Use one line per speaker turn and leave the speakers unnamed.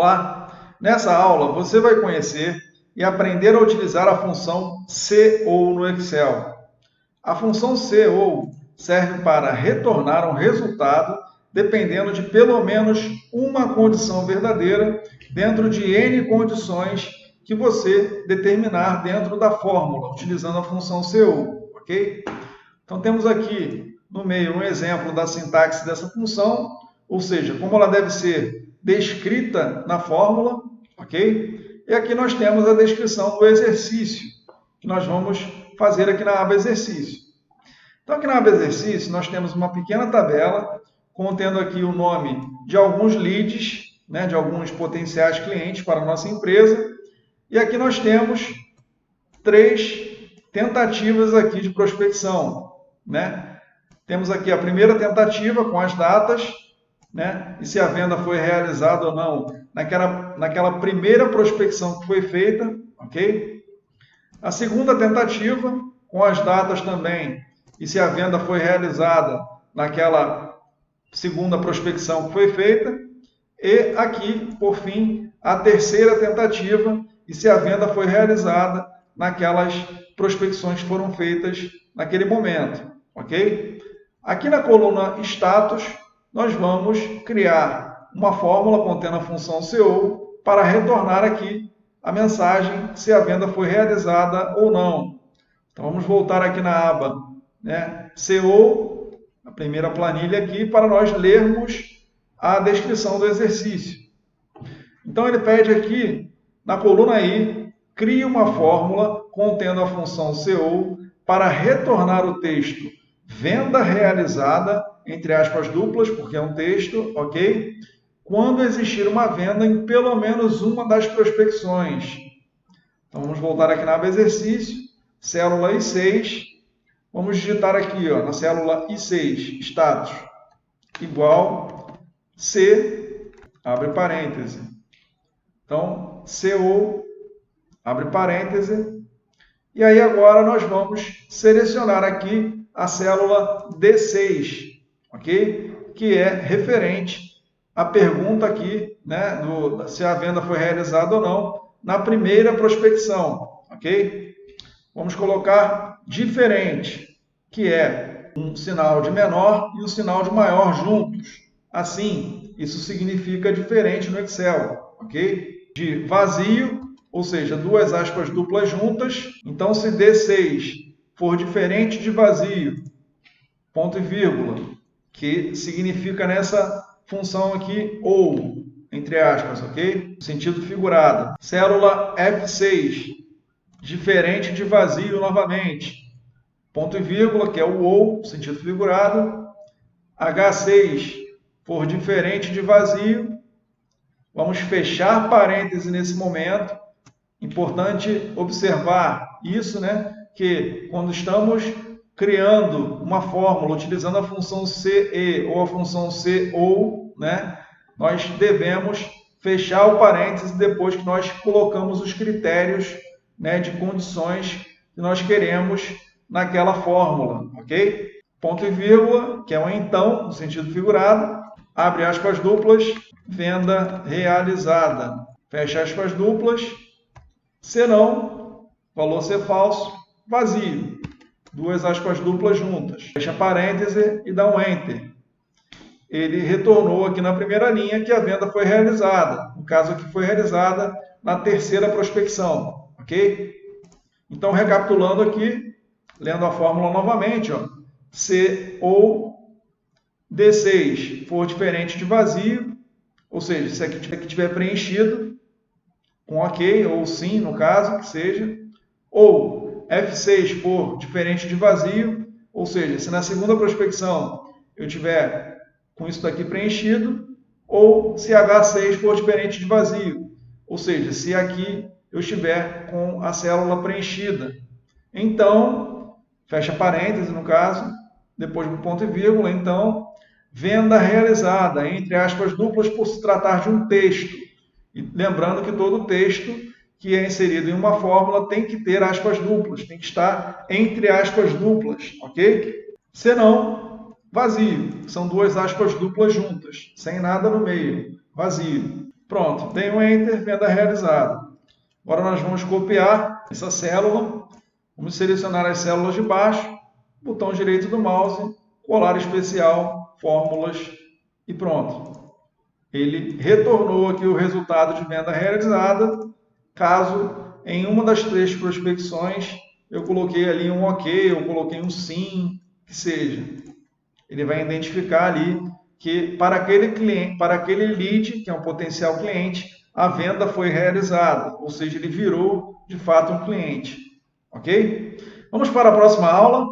lá. Nessa aula você vai conhecer e aprender a utilizar a função COU no Excel. A função COU serve para retornar um resultado dependendo de pelo menos uma condição verdadeira dentro de N condições que você determinar dentro da fórmula, utilizando a função COU, ok? Então temos aqui no meio um exemplo da sintaxe dessa função, ou seja, como ela deve ser descrita na fórmula, ok? E aqui nós temos a descrição do exercício, que nós vamos fazer aqui na aba exercício. Então aqui na aba exercício nós temos uma pequena tabela, contendo aqui o nome de alguns leads, né, de alguns potenciais clientes para a nossa empresa, e aqui nós temos 3 tentativas aqui de prospecção, né? Temos aqui a primeira tentativa com as datas, né? E se a venda foi realizada ou não naquela primeira prospecção que foi feita, ok? A segunda tentativa com as datas também e se a venda foi realizada naquela segunda prospecção que foi feita. E aqui, por fim, a terceira tentativa e se a venda foi realizada naquelas prospecções que foram feitas naquele momento, ok? Aqui na coluna status, nós vamos criar uma fórmula contendo a função COU para retornar aqui a mensagem se a venda foi realizada ou não. Então vamos voltar aqui na aba, né, COU, a primeira planilha aqui, para nós lermos a descrição do exercício. Então ele pede aqui, na coluna I, crie uma fórmula contendo a função COU para retornar o texto venda realizada, entre aspas duplas, porque é um texto, ok? Quando existir uma venda em pelo menos uma das prospecções. Então vamos voltar aqui na aba exercício, célula I6, vamos digitar aqui, ó, na célula I6, status, igual C, abre parêntese. Então, COU, abre parêntese. E aí agora nós vamos selecionar aqui a célula D6, ok? Que é referente à pergunta aqui, né, se a venda foi realizada ou não na primeira prospecção, ok? Vamos colocar diferente, que é um sinal de menor e um sinal de maior juntos. Assim, isso significa diferente no Excel, ok? De vazio, ou seja, 2 aspas duplas juntas. Então, se D6 for diferente de vazio, ponto e vírgula, que significa nessa função aqui ou, entre aspas, ok? Sentido figurado. Célula F6, diferente de vazio novamente, ponto e vírgula, que é o ou, sentido figurado. H6 for diferente de vazio, vamos fechar parêntese nesse momento. Importante observar isso, né? Que quando estamos criando uma fórmula utilizando a função CE ou a função COU, né? Nós devemos fechar o parêntese depois que nós colocamos os critérios, né, de condições que nós queremos naquela fórmula, ok? Ponto e vírgula, que é um então, no sentido figurado, abre aspas duplas, venda realizada, fecha aspas duplas, se não, valor ser falso, vazio, 2 aspas duplas juntas, fecha parêntese e dá um Enter. Ele retornou aqui na primeira linha que a venda foi realizada, no caso aqui foi realizada na terceira prospecção, ok? Então, recapitulando aqui, lendo a fórmula novamente, ó, se ou D6 for diferente de vazio, ou seja, se aqui tiver preenchido, com ok ou sim, no caso, que seja, ou F6 for diferente de vazio, ou seja, se na segunda prospecção eu tiver com isso daqui preenchido, ou se H6 for diferente de vazio, ou seja, se aqui eu estiver com a célula preenchida. Então, fecha parêntese no caso, depois do ponto e vírgula, então, venda realizada, entre aspas duplas, por se tratar de um texto. E lembrando que todo texto que é inserido em uma fórmula tem que ter aspas duplas, tem que estar entre aspas duplas, ok? Senão, vazio. São 2 aspas duplas juntas, sem nada no meio, vazio. Pronto, dei um Enter, venda realizada. Agora nós vamos copiar essa célula, vamos selecionar as células de baixo, botão direito do mouse, colar especial, fórmulas e pronto. Ele retornou aqui o resultado de venda realizada, caso em uma das 3 prospecções eu coloquei ali um OK, eu coloquei um sim, que seja. Ele vai identificar ali que para aquele cliente, para aquele lead, que é um potencial cliente, a venda foi realizada, ou seja, ele virou de fato um cliente. Ok? Vamos para a próxima aula.